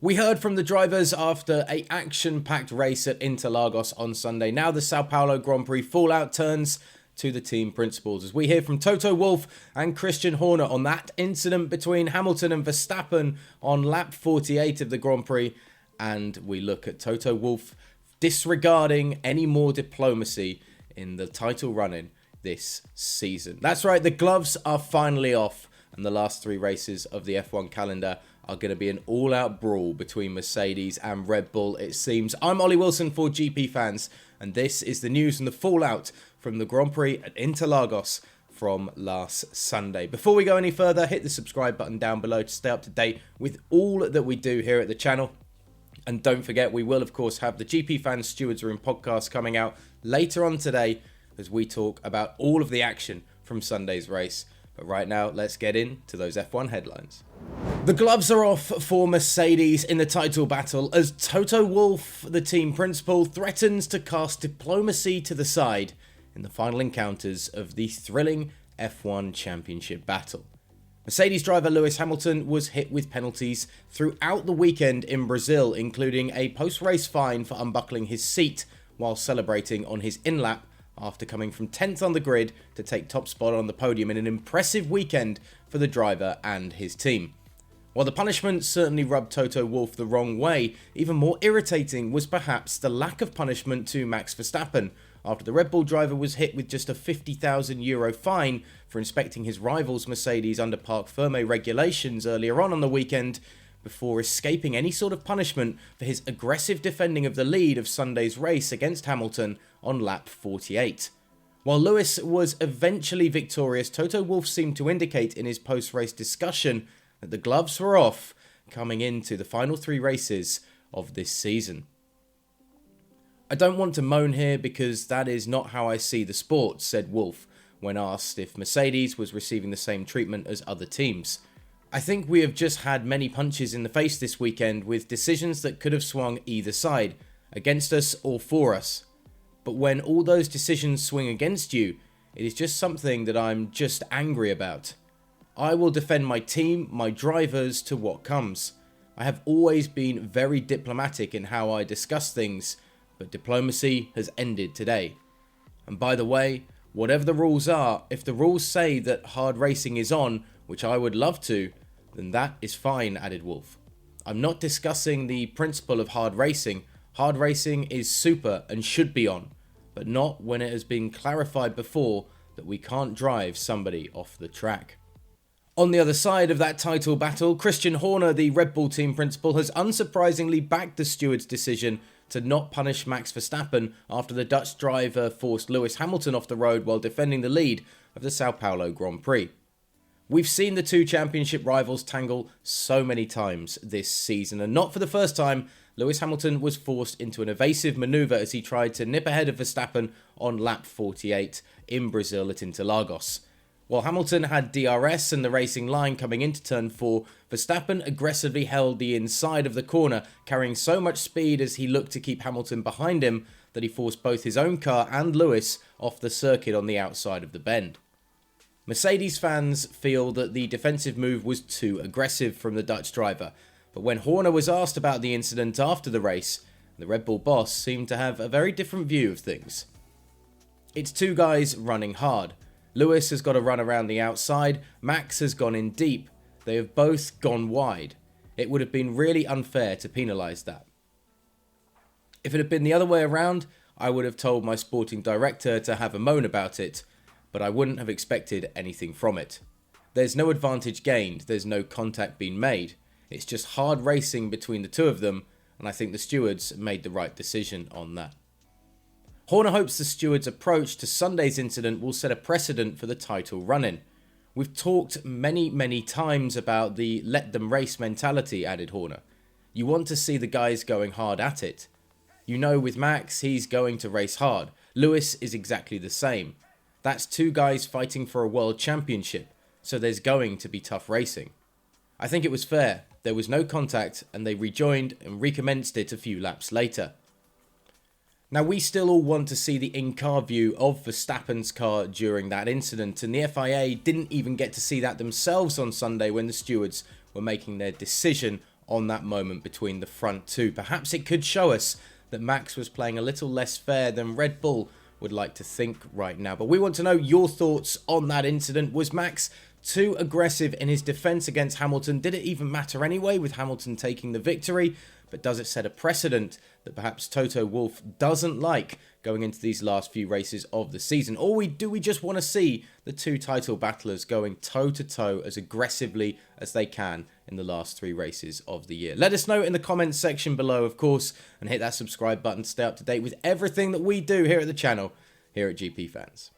We heard from the drivers after an action-packed race at Interlagos on Sunday. Now the Sao Paulo Grand Prix fallout turns to the team principals as we hear from Toto Wolff and Christian Horner on that incident between Hamilton and Verstappen on lap 48 of the Grand Prix, and we look at Toto Wolff disregarding any more diplomacy in the title run-in this season. That's right, the gloves are finally off, and the last three races of the F1 calendar are going to be an all-out brawl between Mercedes and Red Bull, it seems. I'm Ollie Wilson for GPFans, and this is the news and the fallout from the Grand Prix at Interlagos from last Sunday. Before we go any further, hit the subscribe button down below to stay up to date with all that we do here at the channel. And don't forget, we will of course have the GPFans Stewards Room podcast coming out later on today as we talk about all of the action from Sunday's race. But right now, let's get into those F1 headlines. The gloves are off for Mercedes in the title battle as Toto Wolff, the team principal, threatens to cast diplomacy to the side in the final encounters of the thrilling F1 Championship battle. Mercedes driver Lewis Hamilton was hit with penalties throughout the weekend in Brazil, including a post-race fine for unbuckling his seat while celebrating on his in-lap after coming from 10th on the grid to take top spot on the podium in an impressive weekend for the driver and his team. While the punishment certainly rubbed Toto Wolff the wrong way, even more irritating was perhaps the lack of punishment to Max Verstappen after the Red Bull driver was hit with just a €50,000 fine for inspecting his rival's Mercedes under Parc Fermé regulations earlier on the weekend, before escaping any sort of punishment for his aggressive defending of the lead of Sunday's race against Hamilton on lap 48. While Lewis was eventually victorious, Toto Wolff seemed to indicate in his post-race discussion that the gloves were off coming into the final three races of this season. I don't want to moan here because that is not how I see the sport, said Wolff when asked if Mercedes was receiving the same treatment as other teams. I think we have just had many punches in the face this weekend with decisions that could have swung either side, against us or for us. But when all those decisions swing against you, it is just something that I'm just angry about. I will defend my team, my drivers, to what comes. I have always been very diplomatic in how I discuss things, but diplomacy has ended today. And by the way, whatever the rules are, if the rules say that hard racing is on, which I would love to, then that is fine, added Wolff. I'm not discussing the principle of hard racing. Hard racing is super and should be on, but not when it has been clarified before that we can't drive somebody off the track. On the other side of that title battle, Christian Horner, the Red Bull team principal, has unsurprisingly backed the stewards' decision to not punish Max Verstappen after the Dutch driver forced Lewis Hamilton off the road while defending the lead of the Sao Paulo Grand Prix. We've seen the two championship rivals tangle so many times this season, and not for the first time, Lewis Hamilton was forced into an evasive manoeuvre as he tried to nip ahead of Verstappen on lap 48 in Brazil at Interlagos. While Hamilton had DRS and the racing line coming into turn 4, Verstappen aggressively held the inside of the corner, carrying so much speed as he looked to keep Hamilton behind him that he forced both his own car and Lewis off the circuit on the outside of the bend. Mercedes fans feel that the defensive move was too aggressive from the Dutch driver, but when Horner was asked about the incident after the race, the Red Bull boss seemed to have a very different view of things. It's two guys running hard. Lewis has got to run around the outside, Max has gone in deep. They have both gone wide. It would have been really unfair to penalise that. If it had been the other way around, I would have told my sporting director to have a moan about it, but I wouldn't have expected anything from it. There's no advantage gained, there's no contact being made. It's just hard racing between the two of them, and I think the stewards made the right decision on that. Horner hopes the stewards' approach to Sunday's incident will set a precedent for the title run-in. We've talked many times about the let them race mentality, added Horner. You want to see the guys going hard at it. You know with Max, he's going to race hard. Lewis is exactly the same. That's two guys fighting for a world championship, so there's going to be tough racing. I think it was fair. There was no contact and they rejoined and recommenced it a few laps later. Now, we still all want to see the in-car view of Verstappen's car during that incident, and the FIA didn't even get to see that themselves on Sunday when the stewards were making their decision on that moment between the front two. Perhaps it could show us that Max was playing a little less fair than Red Bull would like to think right now. But we want to know your thoughts on that incident. Was Max too aggressive in his defense against Hamilton? Did it even matter anyway, with Hamilton taking the victory? But does it set a precedent that perhaps Toto Wolff doesn't like going into these last few races of the season? Or do we just want to see the two title battlers going toe-to-toe as aggressively as they can in the last 3 races of the year? Let us know in the comments section below, of course, and hit that subscribe button to stay up to date with everything that we do here at the channel, here at GPFans.